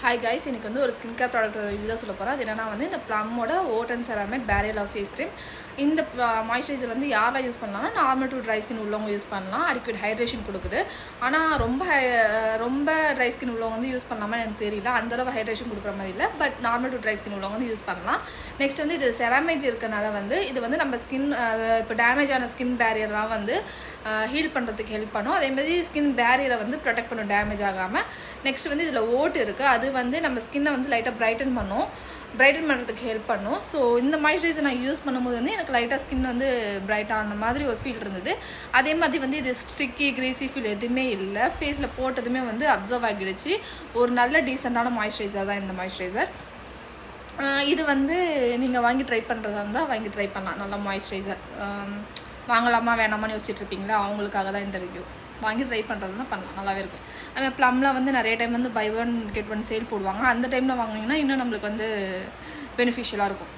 Hi guys, எனக்கு வந்து ஒரு ஸ்கின் கேர் ப்ராடக்ட் ரிவ்யூ தான் சொல்ல போகிறேன். அது என்னன்னா வந்து இந்த ப்ளம்மோட oat and ceramide barrier of face cream. இந்த மாய்ஸ்சரைசர் வந்து யாரெல்லாம் யூஸ் பண்ணலாம்னா நார்மல் டு ட்ரை ஸ்கின் உள்ளவங்க யூஸ் பண்ணலாம். அடிக்வேட் ஹைட்ரேஷன் கொடுக்குது. ஆனால் ரொம்ப ட்ரை ஸ்கின் உள்ளவங்க வந்து யூஸ் பண்ணலாமா எனக்கு தெரியல. அந்தளவு ஹைட்ரேஷன் கொடுக்குற மாதிரி இல்லை. But normal to dry skin உள்ளவங்க வந்து யூஸ் பண்ணலாம். நெக்ஸ்ட் வந்து இது செராமைட் இருக்கனால வந்து இது வந்து நம்ம ஸ்கின் இப்போ டேமேஜ் ஆன ஸ்கின் பேரியர்லாம் வந்து ஹீல் பண்ணுறதுக்கு ஹெல்ப் பண்ணும். அதேமாதிரி ஸ்கின் பேரியரை வந்து ப்ரொடெக்ட் பண்ணும் டேமேஜ் ஆகாமல். நெக்ஸ்ட் வந்து இதில் ஓட் இருக்குது. அது வந்து நம்ம ஸ்கின்னை வந்து லைட்டாக பிரைட்டன் பண்ணுறதுக்கு ஹெல்ப் பண்ணும். ஸோ இந்த மாய்ஸ்சரைசர் நான் யூஸ் பண்ணும்போது வந்து எனக்கு லைட்டாக ஸ்கின் வந்து பிரைட் ஆன மாதிரி ஒரு ஃபீல் இருந்தது. அதே மாதிரி வந்து இது ஸ்ட்ரிக்கி கிரீசி ஃபீல் எதுவுமே இல்லை. ஃபேஸில் போட்டதுமே வந்து அப்சர்வ் ஆகிடுச்சு. ஒரு நல்ல டீசெண்டான மாய்ஸ்சரைசர் தான் இந்த மாய்ஸ்சரைசர். இது வந்து நீங்கள் வாங்கி ட்ரை பண்ணுறதா இருந்தால் வாங்கி ட்ரை பண்ணலாம். நல்ல மாய்ஸ்சரைசர் வாங்கலாமா வேணாமான்னு யோசிச்சுட்ருப்பீங்களா, அவங்களுக்காக தான் இந்த ரிவ்யூ. வாங்கி ட்ரை பண்ணுறது தான் பண்ணலாம், நல்லாவே இருக்கும். அதுமாதிரி ப்ளம்மில் வந்து நிறைய டைம் வந்து buy one get one sale போடுவாங்க. அந்த டைமில் வாங்கினீங்கன்னா இன்னும் நம்மளுக்கு வந்து பெனிஃபிஷியலாக இருக்கும்.